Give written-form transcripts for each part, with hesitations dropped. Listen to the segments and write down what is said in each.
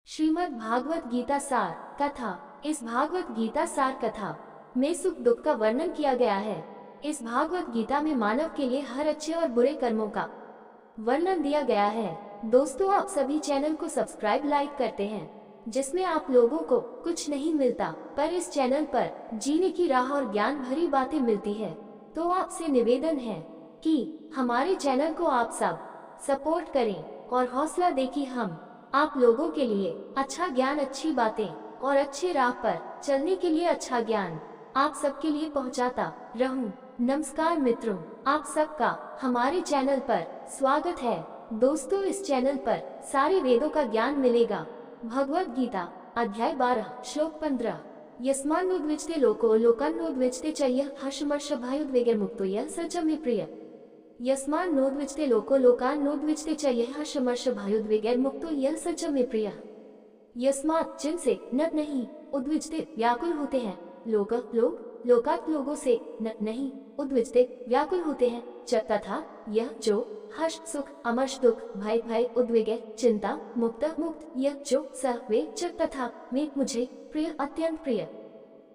श्रीमद् भागवत गीता सार कथा। इस भागवत गीता सार कथा में सुख दुख का वर्णन किया गया है। इस भागवत गीता में मानव के लिए हर अच्छे और बुरे कर्मों का वर्णन दिया गया है। दोस्तों, आप सभी चैनल को सब्सक्राइब लाइक करते हैं, जिसमें आप लोगों को कुछ नहीं मिलता, पर इस चैनल पर जीने की राह और ज्ञान भरी बातें मिलती है। तो आपसे निवेदन है कि हमारे चैनल को आप सब सपोर्ट करें और हौसला दें कि हम आप लोगों के लिए अच्छा ज्ञान, अच्छी बातें और अच्छे राह पर चलने के लिए अच्छा ज्ञान आप सबके लिए पहुंचाता रहूं। नमस्कार मित्रों, आप सबका हमारे चैनल पर स्वागत है। दोस्तों, इस चैनल पर सारे वेदों का ज्ञान मिलेगा। भगवत गीता अध्याय 12 श्लोक 15। यस्मान्नुद्विजते लोको लोकान्नुद्विजते च यः हर्षमर्षभयोद्वेगैर्मुक्तो यः स च मे प्रियः। यस्मान्नोद्विजते लोको लोकान्नोद्विजते च यः हर्षमर्षभयोद्वेगैर्मुक्तो यः स च मे प्रियः। यस्मात् जिनसे न नहीं उद्विजते व्याकुल होते हैं, लोक लोग लोकात् लोगों से न नहीं उद्विजते व्याकुल होते हैं, च तथा यह जो हर्ष सुख अमर्ष दुख भय भय उद्वेग चिंता मुक्त मुक्त यह जो स वे च तथा में मुझे प्रिय अत्यंत प्रिय।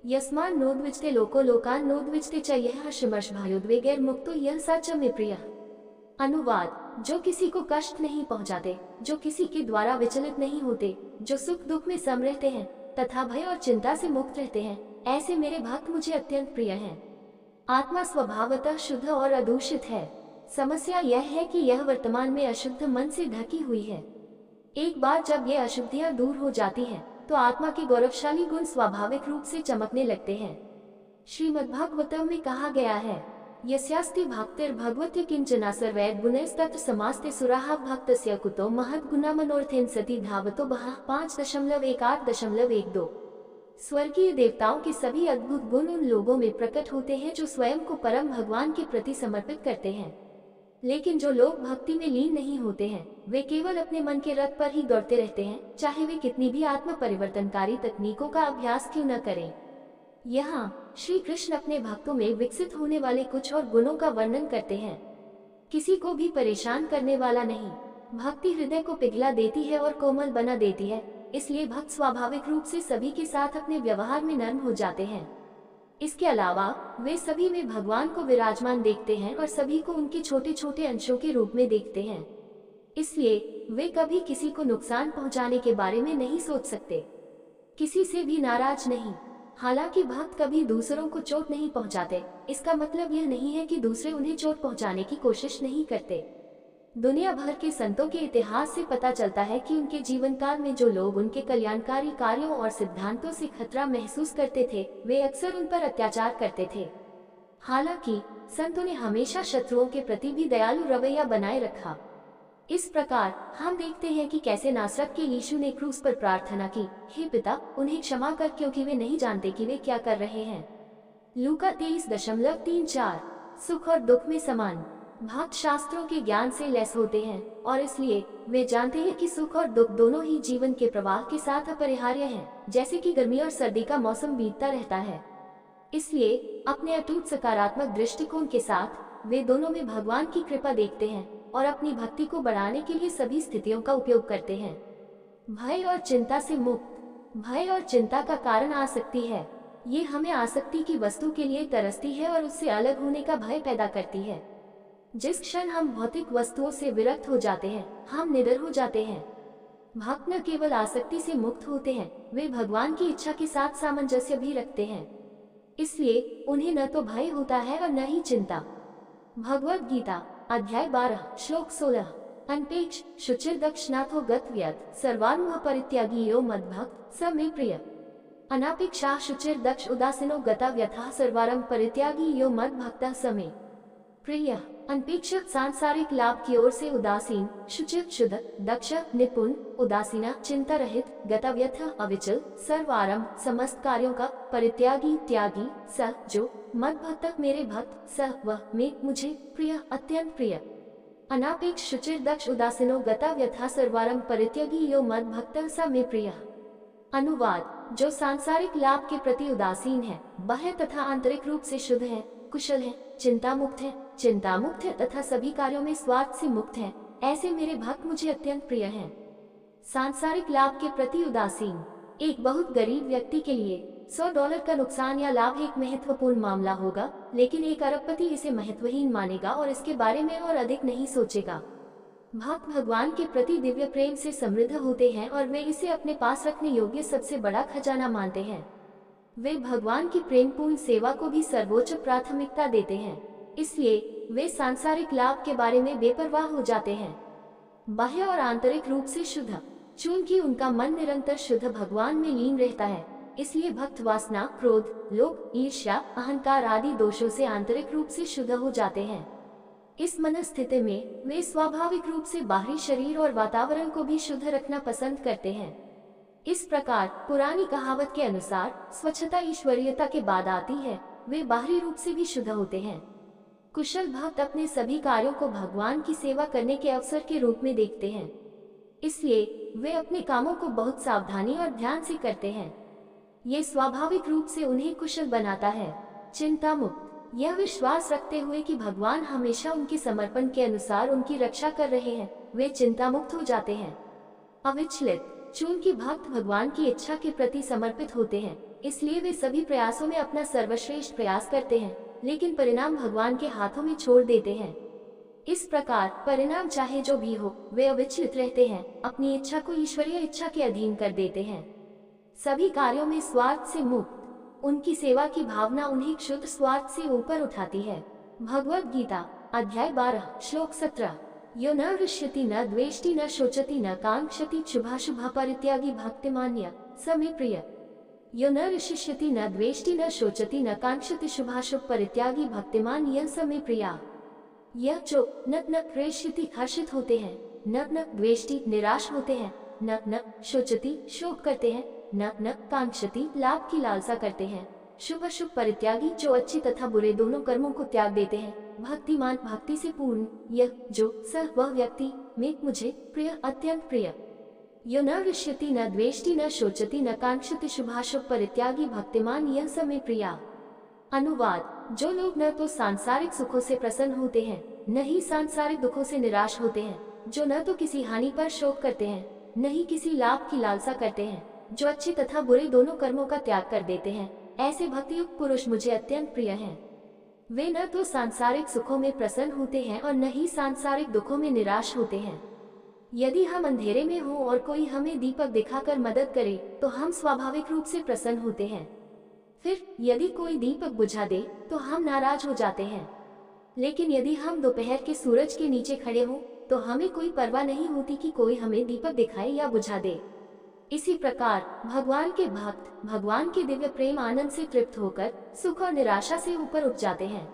यस्मान्नोद्विजते लोको लोकान्नोद्विजते च यः हर्षमर्षभयोद्वेगैर्मुक्तो यः स च मे प्रियः। अनुवाद: जो किसी को कष्ट नहीं पहुंचाते, जो किसी के द्वारा विचलित नहीं होते, जो सुख दुख में सम रहते हैं तथा भय और चिंता से मुक्त रहते हैं, ऐसे मेरे भक्त मुझे अत्यंत प्रिय हैं। आत्मा स्वभावतः शुद्ध और अदूषित है। समस्या यह है कि यह वर्तमान में अशुद्ध मन से ढकी हुई है। एक बार जब ये अशुद्धियां दूर हो जाती हैं, तो आत्मा के गौरवशाली गुण स्वाभाविक रूप से चमकने लगते हैं। श्रीमद्भागवतम में कहा गया है, यस्यास्ति भक्तिर्भगवती किंचना सर्वैर् गुणैस्तत्र समास्ते सुराः भक्तस्य कुतो महद्गुणा मनोर्थेन सति धावतो बहा 5.18.12। स्वर्गीय देवताओं के सभी अद्भुत गुण उन लोगों में प्रकट होते हैं जो स्वयं को परम भगवान के प्रति समर्पित करते हैं। लेकिन जो लोग भक्ति में लीन नहीं होते हैं, वे केवल अपने मन के रथ पर ही दौड़ते रहते हैं, चाहे वे कितनी भी आत्म परिवर्तनकारी तकनीकों का अभ्यास क्यों न करें। यहाँ श्री कृष्ण अपने भक्तों में विकसित होने वाले कुछ और गुणों का वर्णन करते हैं। किसी को भी परेशान करने वाला नहीं। भक्ति हृदय को पिघला देती है और कोमल बना देती है, इसलिए भक्त स्वाभाविक रूप से सभी के साथ अपने व्यवहार में नर्म हो जाते हैं। इसके अलावा वे सभी में भगवान को विराजमान देखते हैं और सभी को उनके छोटे छोटे अंशों के रूप में देखते हैं। इसलिए वे कभी किसी को नुकसान पहुंचाने के बारे में नहीं सोच सकते, किसी से भी नाराज नहीं। हालांकि भक्त कभी दूसरों को चोट नहीं पहुंचाते, इसका मतलब यह नहीं है कि दूसरे उन्हें चोट पहुंचाने की कोशिश नहीं करते। दुनिया भर के संतों के इतिहास से पता चलता है कि उनके जीवन काल में जो लोग उनके कल्याणकारी कार्यों और सिद्धांतों से खतरा महसूस करते थे, वे अक्सर उन पर अत्याचार करते थे। हालांकि संतों ने हमेशा शत्रुओं के प्रति भी दयालु रवैया बनाए रखा। इस प्रकार हम देखते हैं कि कैसे नासरत के यीशु ने क्रूस पर प्रार्थना की, हे पिता, उन्हें क्षमा कर, क्योंकि वे नहीं जानते कि वे क्या कर रहे हैं। लूका 23.34। सुख और दुख में समान। भक्त शास्त्रों के ज्ञान से लैस होते हैं और इसलिए वे जानते हैं कि सुख और दुख दोनों ही जीवन के प्रवाह के साथ अपरिहार्य हैं, जैसे कि गर्मी और सर्दी का मौसम बीतता रहता है। इसलिए अपने अटूट सकारात्मक दृष्टिकोण के साथ वे दोनों में भगवान की कृपा देखते हैं और अपनी भक्ति को बढ़ाने के लिए सभी स्थितियों का उपयोग करते हैं। भय और चिंता से मुक्त। भय और चिंता का कारण आसक्ति है। ये हमें आसक्ति की वस्तु के लिए तरसती है और उससे अलग होने का भय पैदा करती है। जिस क्षण हम भौतिक वस्तुओं से विरक्त हो जाते हैं, हम निडर हो जाते हैं। भक्त न केवल आसक्ति से मुक्त होते हैं, वे भगवान की इच्छा के साथ सामंजस्य भी रखते हैं। इसलिए उन्हें न तो भय होता है और न ही चिंता। भगवत गीता अध्याय 12 श्लोक 16। अनपेक्ष शुचिर्दक्षनाथो गतव्यत सर्वान्मोह परित्यागी यो मद्भक्त स मे प्रिय। अनापेक्षा शुचिर्दक्ष उदासीनो गतव्यथा सर्वारं परित्यागी यो मद्भक्तः स मे प्रिय। अनपेक्षित सांसारिक लाभ की ओर से उदासीन, शुचित शुद्ध, दक्ष निपुण, उदासीना चिंता रहित, गतव्यथ अविचल, सर्वारंभ समस्त कार्यों का, परित्यागी त्यागी, स जो, मद्भक्त मेरे भक्त, स वह में मुझे प्रिय अत्यंत प्रिय। अनापेक्ष शुचिर दक्ष उदासीनो गतव्यथा सर्वारंभ परित्यागी यो मद्भक्त स मे प्रिय। अनुवाद: जो सांसारिक लाभ के प्रति उदासीन है, बाह्य तथा आंतरिक रूप से शुद्ध है, कुशल है, चिंता मुक्त है तथा सभी कार्यों में स्वार्थ से मुक्त है, ऐसे मेरे भक्त मुझे अत्यंत प्रिय हैं। सांसारिक लाभ के प्रति उदासीन। एक बहुत गरीब व्यक्ति के लिए $100 का नुकसान या लाभ एक महत्वपूर्ण मामला होगा, लेकिन एक अरबपति इसे महत्वहीन मानेगा और इसके बारे में और अधिक नहीं सोचेगा। भक्त भगवान के प्रति दिव्य प्रेम से समृद्ध होते हैं और वे इसे अपने पास रखने योग्य सबसे बड़ा खजाना मानते हैं। वे भगवान की प्रेमपूर्ण सेवा को भी सर्वोच्च प्राथमिकता देते हैं, इसलिए वे सांसारिक लाभ के बारे में बेपरवाह हो जाते हैं। बाह्य और आंतरिक रूप से शुद्ध। चूंकि उनका मन निरंतर शुद्ध भगवान में लीन रहता है, इसलिए भक्त वासना, क्रोध, लोभ, ईर्ष्या, अहंकार आदि दोषों से आंतरिक रूप से शुद्ध हो जाते हैं। इस मनस्थिति में वे स्वाभाविक रूप से बाहरी शरीर और वातावरण को भी शुद्ध रखना पसंद करते हैं। इस प्रकार पुरानी कहावत के अनुसार स्वच्छता ईश्वरीयता के बाद आती है। वे बाहरी रूप से भी शुद्ध होते हैं। कुशल भक्त अपने सभी कार्यों को भगवान की सेवा करने के अवसर के रूप में देखते हैं, इसलिए वे अपने कामों को बहुत सावधानी और ध्यान से करते हैं। ये स्वाभाविक रूप से उन्हें कुशल बनाता है। चिंता मुक्त। यह विश्वास रखते हुए कि भगवान हमेशा उनके समर्पण के अनुसार उनकी रक्षा कर रहे हैं, वे चिंता मुक्त हो जाते हैं। अविचलित। चूंकि भक्त भगवान की इच्छा के प्रति समर्पित होते हैं, इसलिए वे सभी प्रयासों में अपना सर्वश्रेष्ठ प्रयास करते हैं, लेकिन परिणाम भगवान के हाथों में छोड़ देते हैं। इस प्रकार परिणाम चाहे जो भी हो, वे अविचलित रहते हैं, अपनी इच्छा को ईश्वरीय इच्छा के अधीन कर देते हैं। सभी कार्यों में स्वार्थ से मुक्त। उनकी सेवा की भावना उन्हें शुद्ध स्वार्थ से ऊपर उठाती है। भगवद गीता अध्याय 12 श्लोक 17। यो न हृष्यति न द्वेष्टि न शोचति न कांक्षति शुभाशुभ परित्यागी भक्तिमान्य स मे प्रिय। यो न हृष्यति न द्वेष्टि न शोचति न कांक्षति शुभाशुभ परित्यागी भक्तिमान यह स मे प्रिया। यह जो न हृष्यति हर्षित होते हैं, न द्वेष्टि निराश होते हैं, न शोचति शोक करते हैं, न कांक्षति लाभ की लालसा करते हैं, शुभ अशुभ परित्यागी जो अच्छे तथा बुरे दोनों कर्मों को त्याग देते हैं, भक्तिमान भक्ति से पूर्ण, यह जो स वह व्यक्ति में मुझे प्रिय अत्यंत प्रिय। यो न हृष्यति न द्वेष्टि न शोचति न कांक्षति शुभाशुभ परित्यागी भक्तिमान यह स मे प्रिया। अनुवाद। जो लोग न तो सांसारिक सुखों से प्रसन्न होते हैं, न ही सांसारिक दुखों से निराश होते हैं, जो न तो किसी हानि पर शोक करते हैं, न ही किसी लाभ की लालसा करते हैं, जो अच्छे तथा बुरे दोनों कर्मों का त्याग कर देते हैं, ऐसे भक्तियुक्त पुरुष मुझे अत्यंत प्रिय हैं। वे न तो सांसारिक सुखों में प्रसन्न होते हैं और न ही सांसारिक दुखों में निराश होते हैं। यदि हम अंधेरे में हों और कोई हमें दीपक दिखाकर मदद करे, तो हम स्वाभाविक रूप से प्रसन्न होते हैं। फिर यदि कोई दीपक बुझा दे तो हम नाराज हो जाते हैं। लेकिन यदि हम दोपहर के सूरज के नीचे खड़े हों, तो हमें कोई परवाह नहीं होती कि कोई हमें दीपक दिखाए या बुझा दे। इसी प्रकार भगवान के भक्त भगवान के दिव्य प्रेम आनंद से तृप्त होकर सुख और निराशा से ऊपर उठ जाते हैं।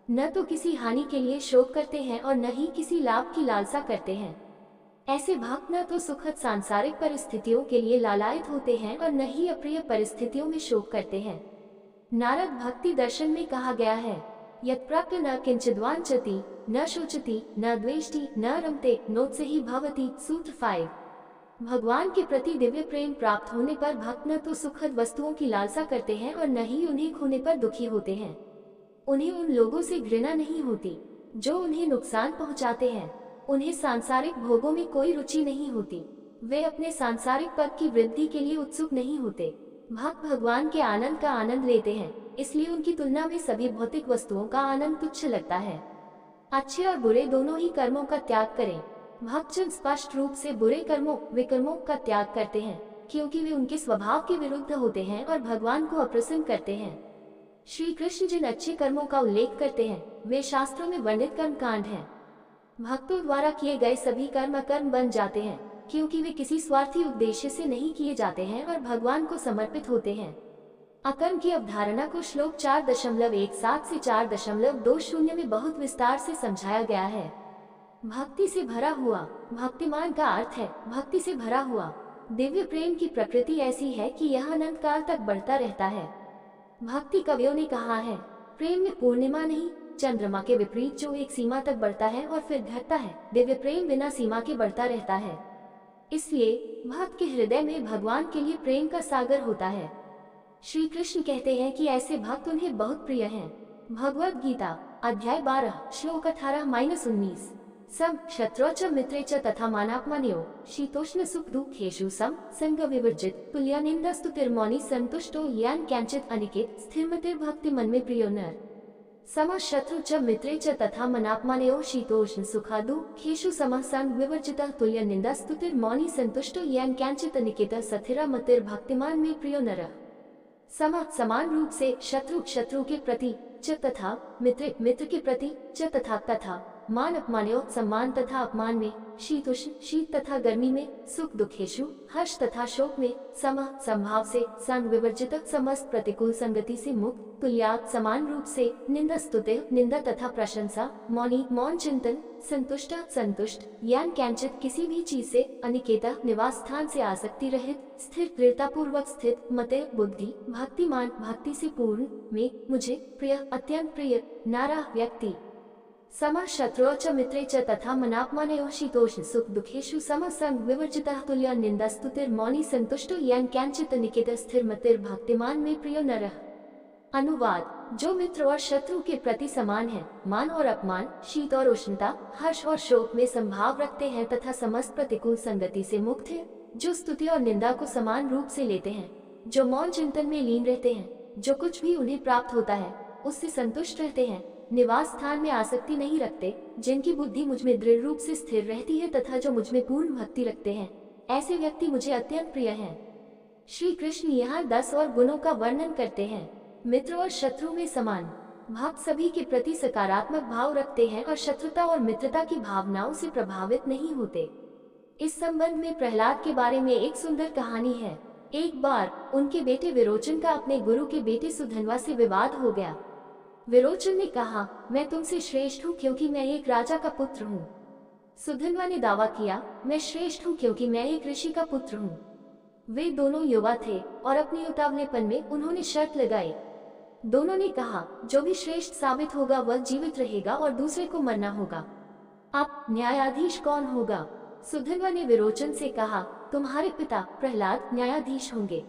न तो किसी हानि के लिए शोक करते हैं और न ही किसी लाभ की लालसा करते हैं। ऐसे भक्त न तो सुखद सांसारिक परिस्थितियों के लिए लालायित होते हैं और न ही अप्रिय परिस्थितियों में शोक करते हैं। नारद भक्ति दर्शन में कहा गया है, यत्प्राप्य न किंचिद्वांचति न शोचति न द्वेष्टि न रमते नोत्सहि भवति। सूत्र 5। भगवान के प्रति दिव्य प्रेम प्राप्त होने पर भक्त न तो सुखद वस्तुओं की लालसा करते हैं और न ही उन्हें खोने पर दुखी होते हैं। उन्हें उन लोगों से घृणा नहीं होती जो उन्हें नुकसान पहुंचाते हैं। उन्हें सांसारिक भोगों में कोई रुचि नहीं होती। वे अपने सांसारिक पद की वृद्धि के लिए उत्सुक नहीं होते। भक्त भगवान के आनंद का आनंद लेते हैं, इसलिए उनकी तुलना में सभी भौतिक वस्तुओं का आनंद तुच्छ लगता है। अच्छे और बुरे दोनों ही कर्मों का त्याग करें। भक्तजन स्पष्ट रूप से बुरे कर्मों विकर्मों का त्याग करते हैं, क्योंकि वे उनके स्वभाव के विरुद्ध होते हैं और भगवान को अप्रसन्न करते हैं। श्री कृष्ण जिन अच्छे कर्मों का उल्लेख करते हैं, वे शास्त्रों में वर्णित कर्म कांड हैं। भक्तों द्वारा किए गए सभी कर्म अकर्म बन जाते हैं, क्योंकि वे किसी स्वार्थी उद्देश्य से नहीं किए जाते हैं और भगवान को समर्पित होते हैं। अकर्म की अवधारणा को श्लोक 4.17 से 4.20 में बहुत विस्तार से समझाया गया है। भक्ति से भरा हुआ। भक्तिमान का अर्थ है भक्ति से भरा हुआ। दिव्य प्रेम की प्रकृति ऐसी है कि यह अनंत काल तक बढ़ता रहता है। भक्ति कवियों ने कहा है, प्रेम में पूर्णिमा नहीं, चंद्रमा के विपरीत जो एक सीमा तक बढ़ता है और फिर घटता है, दिव्य प्रेम बिना सीमा के बढ़ता रहता है। इसलिए भक्त के हृदय में भगवान के लिए प्रेम का सागर होता है। श्री कृष्ण कहते हैं कि ऐसे भक्त उन्हें बहुत प्रिय हैं। भगवद गीता अध्याय 12 श्लोक 18-19। यो न हृष्यति न द्वेष्टि न शोचति न कांक्षति शुभाशुभ परित्यागी भक्तिमान यह स मे प्रिया। यो न हृष्यति न द्वेष्टि न शोचति न कांक्षति शुभाशुभ परित्यागी भक्तिमान यह स मे प्रिया। सम शत्रौ च मित्रे च तथा मानापमानयो शीतोष्ण सुख दुखेषु सम संग विवर्जित तुल्यानिंदास्तुतिर्मौनि संतुष्टो यान कैंचित अनिकेत स्थिरमतिर्भक्ति मन में प्रियो नर। सम शत्रु च मित्रे च तथा मनापमानयो शीतोष्ण सुखादुखेषु समः संग विवर्जितः तुल्यानिंदास्तुतिर्मौनि संतुष्टो यान कैंचित अनिकेत स्थिरमतिर्भक्तिमान में प्रियो नरः। सम समान रूप से शत्रु शत्रु के प्रति च तथा मित्र मित्र के प्रति च तथा मान अपमानयो सम्मान तथा अपमान में शीतोष्ण शीत तथा गर्मी में सुख दुखेषु हर्ष तथा शोक में सम संभाव से संग विवर्जित समस्त प्रतिकूल संगति से मुक्त तुल्यात समान रूप से निंदा स्तुति निंदा तथा प्रशंसा मौनी मौन चिंतन संतुष्ट संतुष्ट यान कैंचित किसी भी चीज से अनिकेता निवास स्थान से आसक्ति रहित स्थिर दृढ़ता पूर्वक स्थित मते बुद्धि भक्तिमान भक्ति से पूर्ण में मुझे प्रिय अत्यंत प्रिय नारा व्यक्ति। सम शत्रु च मित्रे च तथा मनापमानयो शीतोष्ण सुख दुखेषु सम संग विवर्जितः तुल्य निंदा स्तुतिर्मौनि संतुष्टो यान कैंचित निकेत स्थिरमतिर्भक्तिमान में प्रियो नरः। अनुवाद। जो मित्र और शत्रु के प्रति समान है, मान और अपमान, शीत और उष्णता, हर्ष और शोक में संभाव रखते हैं तथा समस्त प्रतिकूल संगति से मुक्त है, जो स्तुति और निंदा को समान रूप से लेते हैं, जो मौन चिंतन में लीन रहते हैं, जो कुछ भी उन्हें प्राप्त होता है उससे संतुष्ट रहते हैं, निवास स्थान में आसक्ति नहीं रखते, जिनकी बुद्धि मुझ में दृढ़ रूप से स्थिर रहती है तथा जो मुझ में पूर्ण भक्ति रखते हैं, ऐसे व्यक्ति मुझे अत्यंत प्रिय हैं। श्री कृष्ण यहाँ 10 और गुणों का वर्णन करते हैं। मित्र और शत्रु में समान। भक्त सभी के प्रति सकारात्मक भाव रखते हैं और शत्रुता और मित्रता की भावनाओं से प्रभावित नहीं होते। इस संबंध में प्रहलाद के बारे में एक सुंदर कहानी है। एक बार उनके बेटे विरोचन का अपने गुरु के बेटे सुधन्वा से विवाद हो गया। विरोचन ने कहा, मैं तुमसे श्रेष्ठ हूँ क्योंकि मैं एक राजा का पुत्र हूँ। सुधन्वा ने दावा किया, मैं श्रेष्ठ हूँ क्योंकि मैं एक ऋषि का पुत्र हूँ। वे दोनों युवा थे और अपने उतावलेपन में उन्होंने शर्त लगाई। दोनों ने कहा, जो भी श्रेष्ठ साबित होगा वह जीवित रहेगा और दूसरे को मरना होगा। अब न्यायाधीश कौन होगा? सुधन्वा ने विरोचन से कहा, तुम्हारे पिता प्रहलाद न्यायाधीश होंगे।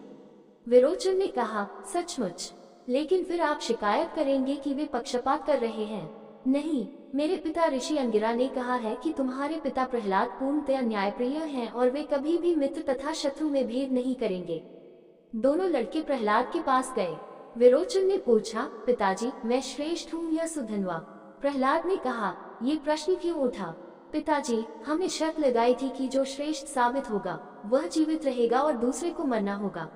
विरोचन ने कहा, सचमुच? लेकिन फिर आप शिकायत करेंगे कि वे पक्षपात कर रहे हैं। नहीं, मेरे पिता ऋषि अंगिरा ने कहा है कि तुम्हारे पिता प्रहलाद पूर्णतया न्यायप्रिय हैं और वे कभी भी मित्र तथा शत्रु में भेद नहीं करेंगे। दोनों लड़के प्रहलाद के पास गए। विरोचन ने पूछा, पिताजी मैं श्रेष्ठ हूँ या सुधन्वा? प्रहलाद ने कहा, ये प्रश्न क्यों उठा? पिताजी, हमने शर्त लगाई थी कि जो श्रेष्ठ साबित होगा वह जीवित रहेगा और दूसरे को मरना होगा।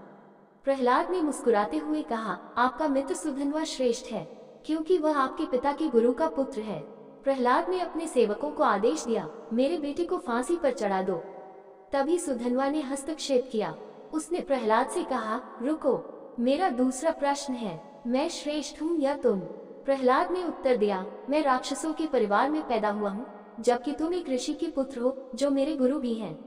प्रहलाद ने मुस्कुराते हुए कहा, आपका मित्र सुधन्वा श्रेष्ठ है क्योंकि वह आपके पिता के गुरु का पुत्र है। प्रहलाद ने अपने सेवकों को आदेश दिया, मेरे बेटे को फांसी पर चढ़ा दो। तभी सुधन्वा ने हस्तक्षेप किया। उसने प्रहलाद से कहा, रुको, मेरा दूसरा प्रश्न है, मैं श्रेष्ठ हूँ या तुम? प्रहलाद ने उत्तर दिया, मैं राक्षसों के परिवार में पैदा हुआ हूँ, जबकि तुम एक ऋषि के पुत्र हो जो मेरे गुरु भी हैं,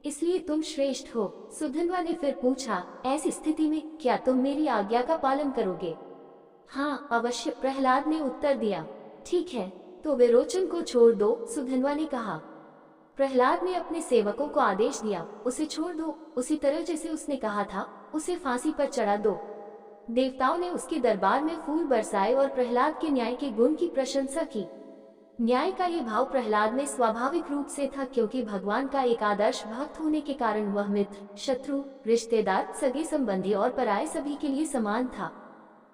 इसलिए तुम श्रेष्ठ हो। सुधन्वा ने फिर पूछा, ऐसी स्थिति में क्या तुम मेरी आज्ञा का पालन करोगे? हाँ अवश्य, प्रहलाद ने उत्तर दिया। ठीक है, तो विरोचन को छोड़ दो, सुधन्वा ने कहा। प्रहलाद ने अपने सेवकों को आदेश दिया, उसे छोड़ दो, उसी तरह जैसे उसने कहा था, उसे फांसी पर चढ़ा दो। देवताओं ने उसके दरबार में फूल बरसाए और प्रहलाद के न्याय के गुण की प्रशंसा की। न्याय का ये भाव प्रहलाद में स्वाभाविक रूप से था क्योंकि भगवान का एक आदर्श भक्त होने के कारण वह मित्र, शत्रु, रिश्तेदार, सगे संबंधी और पराये सभी के लिए समान था।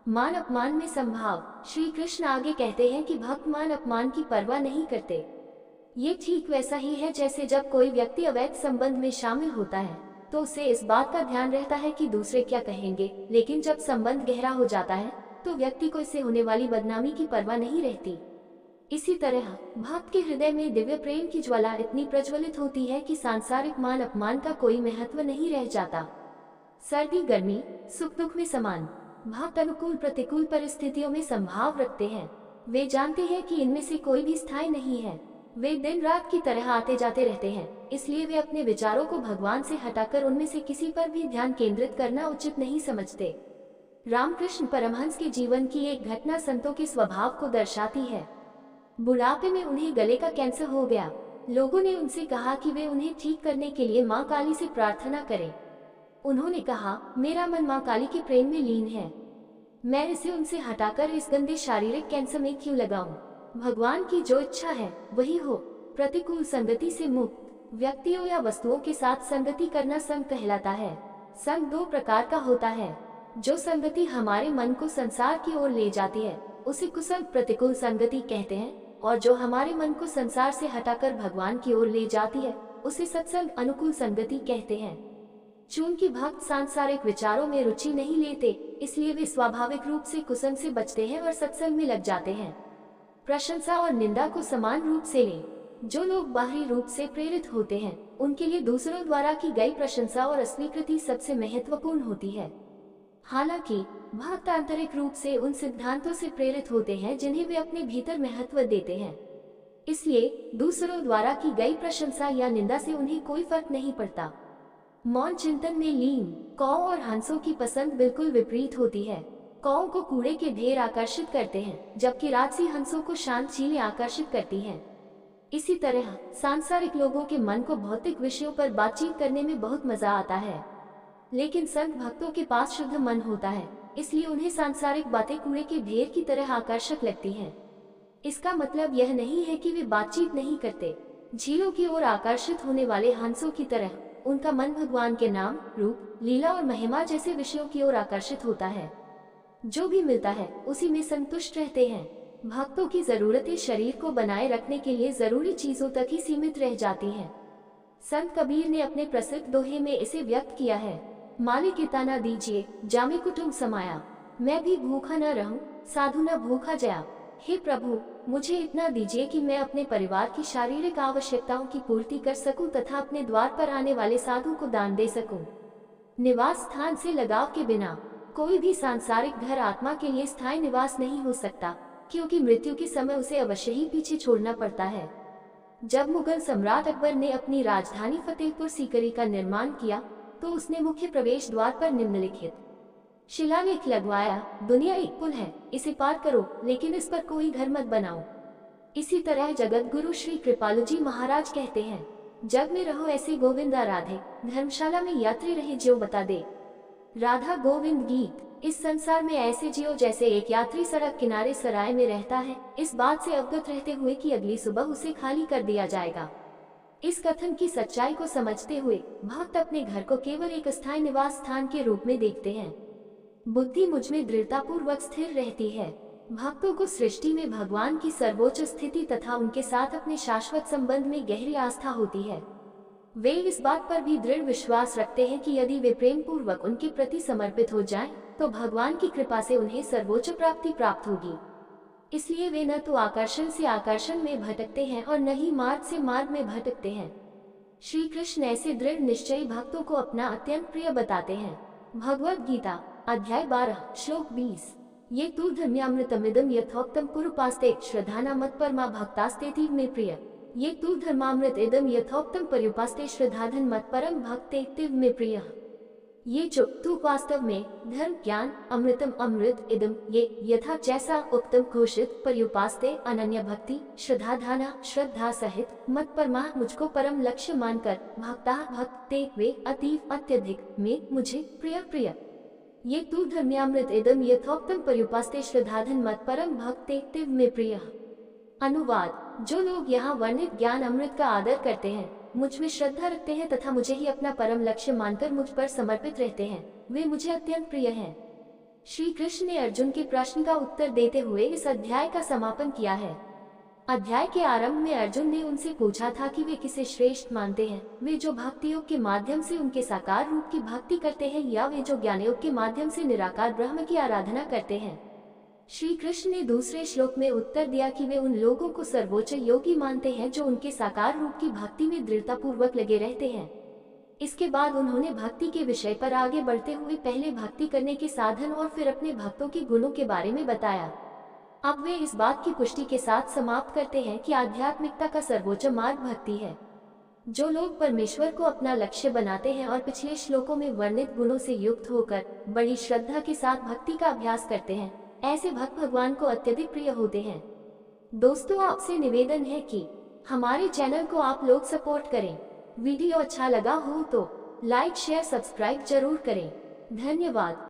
मान अपमान में संभाव। श्री कृष्ण आगे कहते हैं कि भक्त मान अपमान की परवाह नहीं करते। ये ठीक वैसा ही है जैसे जब कोई व्यक्ति अवैध संबंध में शामिल होता है तो उसे इस बात का ध्यान रहता है कि दूसरे क्या कहेंगे, लेकिन जब संबंध गहरा हो जाता है तो व्यक्ति को इससे होने वाली बदनामी की परवाह नहीं रहती। इसी तरह भक्त के हृदय में दिव्य प्रेम की ज्वाला इतनी प्रज्वलित होती है कि सांसारिक मान अपमान का कोई महत्व नहीं रह जाता। सर्दी गर्मी, सुख दुख में समान। भक्त अनुकूल प्रतिकूल परिस्थितियों में संभाव रखते हैं। वे जानते हैं कि इनमें से कोई भी स्थायी नहीं है। वे दिन रात की तरह आते जाते रहते हैं, इसलिए वे अपने विचारों को भगवान से हटाकर उनमें से किसी पर भी ध्यान केंद्रित करना उचित नहीं समझते। रामकृष्ण परमहंस के जीवन की एक घटना संतों के स्वभाव को दर्शाती है। बुढ़ापे में उन्हें गले का कैंसर हो गया। लोगों ने उनसे कहा कि वे उन्हें ठीक करने के लिए माँ काली से प्रार्थना करें। उन्होंने कहा, मेरा मन माँ काली के प्रेम में लीन है, मैं इसे उनसे हटाकर इस गंदे शारीरिक कैंसर में क्यों लगाऊं? भगवान की जो इच्छा है वही हो। प्रतिकूल संगति से मुक्त व्यक्तियों या वस्तुओं के साथ संगति करना संग कहलाता है। संग दो प्रकार का होता है। जो संगति हमारे मन को संसार की ओर ले जाती है उसे कुसंग प्रतिकूल संगति कहते हैं, और जो हमारे मन को संसार से हटाकर भगवान की ओर ले जाती है उसे सत्संग अनुकूल संगति कहते हैं। चूंकि भक्त सांसारिक विचारों में रुचि नहीं लेते, इसलिए वे स्वाभाविक रूप से कुसंग से बचते हैं और सत्संग में लग जाते हैं। प्रशंसा और निंदा को समान रूप से लें। जो लोग बाहरी रूप से प्रेरित होते हैं उनके लिए दूसरों द्वारा की गई प्रशंसा और अस्वीकृति सबसे महत्वपूर्ण होती है। हालांकि भक्त आंतरिक रूप से उन सिद्धांतों से प्रेरित होते हैं जिन्हें वे अपने भीतर महत्व देते हैं, इसलिए दूसरों द्वारा की गई प्रशंसा या निंदा से उन्हें कोई फर्क नहीं पड़ता। मौन चिंतन में लीन कौ और हंसों की पसंद बिल्कुल विपरीत होती है। कौ को कूड़े के ढेर आकर्षित करते हैं, जबकि राजसी हंसों को शांत झीलें आकर्षित करती हैं। इसी तरह सांसारिक लोगों के मन को भौतिक विषयों पर बातचीत करने में बहुत मजा आता है, लेकिन संत भक्तों के पास शुद्ध मन होता है, इसलिए उन्हें सांसारिक बातें कूड़े के ढेर की तरह आकर्षक लगती हैं। इसका मतलब यह नहीं है कि वे बातचीत नहीं करते। झीलों की ओर आकर्षित होने वाले हंसों की तरह उनका मन भगवान के नाम, रूप, लीला और महिमा जैसे विषयों की ओर आकर्षित होता है। जो भी मिलता है उसी में संतुष्ट रहते हैं। भक्तों की जरूरतें शरीर को बनाए रखने के लिए जरूरी चीजों तक ही सीमित रह जाती हैं। संत कबीर ने अपने प्रसिद्ध दोहे में इसे व्यक्त किया है। मालिक इतना दीजिए जामे कुटुंब समाया, मैं भी भूखा न रहूं, साधु न भूखा जया। हे प्रभु, मुझे इतना दीजिए कि मैं अपने परिवार की शारीरिक आवश्यकताओं की पूर्ति कर सकूं तथा अपने द्वार पर आने वाले साधु को दान दे सकूं। निवास स्थान से लगाव के बिना कोई भी सांसारिक घर आत्मा के लिए स्थायी निवास नहीं हो सकता, क्योंकि मृत्यु के समय उसे अवश्य ही पीछे छोड़ना पड़ता है। जब मुगल सम्राट अकबर ने अपनी राजधानी फतेहपुर सीकरी का निर्माण किया तो उसने मुख्य प्रवेश द्वार पर निम्नलिखित शिलालेख लगवाया, दुनिया एक पुल है, इसे पार करो, लेकिन इस पर कोई घर मत बनाओ। इसी तरह जगत गुरु श्री कृपालु जी महाराज कहते हैं, जग में रहो ऐसे गोविंदा राधे, धर्मशाला में यात्री रहे जो बता दे। राधा गोविंद गीत। इस संसार में ऐसे जियो जैसे एक यात्री सड़क किनारे सराय में रहता है, इस बात से अवगत रहते हुए कि अगली सुबह उसे खाली कर दिया जाएगा। इस कथन की सच्चाई को समझते हुए भक्त अपने घर को केवल एक स्थायी निवास स्थान के रूप में देखते हैं। बुद्धि मुझमें दृढ़ता पूर्वक स्थिर रहती है। भक्तों को सृष्टि में भगवान की सर्वोच्च स्थिति तथा उनके साथ अपने शाश्वत संबंध में गहरी आस्था होती है। वे इस बात पर भी दृढ़ विश्वास रखते हैं कि यदि वे प्रेम पूर्वक उनके प्रति समर्पित हो जाएं, तो भगवान की कृपा से उन्हें सर्वोच्च प्राप्ति प्राप्त होगी। इसलिए वे न तो आकर्षण से आकर्षण में भटकते हैं और न ही मार्ग से मार्ग में भटकते हैं। श्री कृष्ण ऐसे दृढ़ निश्चयी भक्तों को अपना अत्यंत प्रिय बताते हैं। भगवद गीता अध्याय 12 श्लोक 20। ये तु धर्म्यामृतमिदं यथोक्तं कुरुपास्ते श्रद्धाना मत्परमा भक्तास्तेतीव में प्रिय। ये तु धर्मामृत इदं यथोक्तं पर्युपास्ते श्रद्धाधन मत्परम भक्तेतीव में प्रिय। ये जो तू वास्तव में धर्म ज्ञान अमृतम अमृत इदम ये यथा जैसा उत्तम घोषित पर्युपास्ते अनन्य भक्ति श्रद्धाधाना श्रद्धा सहित मत परमा मुझको परम लक्ष्य मानकर भक्ता भक्ते वे अतीव अत्यधिक में मुझे प्रिय प्रिय। ये तू धर्म्यामृत इदम यथोक्तम पर्युपास्ते श्रद्धाधन मत परम भक्ते में प्रिय। अनुवाद। जो लोग यहाँ वर्णित ज्ञान अमृत का आदर करते हैं, मुझ में श्रद्धा रखते हैं तथा मुझे ही अपना परम लक्ष्य मानकर मुझ पर समर्पित रहते हैं, वे मुझे अत्यंत प्रिय हैं। श्री कृष्ण ने अर्जुन के प्रश्न का उत्तर देते हुए इस अध्याय का समापन किया है। अध्याय के आरंभ में अर्जुन ने उनसे पूछा था कि वे किसे श्रेष्ठ मानते हैं, वे जो भक्ति योग के माध्यम से उनके साकार रूप की भक्ति करते हैं या वे जो ज्ञान योग के माध्यम से निराकार ब्रह्म की आराधना करते हैं। श्री कृष्ण ने दूसरे श्लोक में उत्तर दिया कि वे उन लोगों को सर्वोच्च योगी मानते हैं जो उनके साकार रूप की भक्ति में दृढ़ता पूर्वक लगे रहते हैं। इसके बाद उन्होंने भक्ति के विषय पर आगे बढ़ते हुए पहले भक्ति करने के साधन और फिर अपने भक्तों के गुणों के बारे में बताया। अब वे इस बात की पुष्टि के साथ समाप्त करते हैं कि आध्यात्मिकता का सर्वोच्च मार्ग भक्ति है। जो लोग परमेश्वर को अपना लक्ष्य बनाते हैं और पिछले श्लोकों में वर्णित गुणों से युक्त होकर बड़ी श्रद्धा के साथ भक्ति का अभ्यास करते हैं, ऐसे भक्त भगवान को अत्यधिक प्रिय होते हैं। दोस्तों, आपसे निवेदन है कि हमारे चैनल को आप लोग सपोर्ट करें। वीडियो अच्छा लगा हो तो लाइक शेयर सब्सक्राइब जरूर करें। धन्यवाद।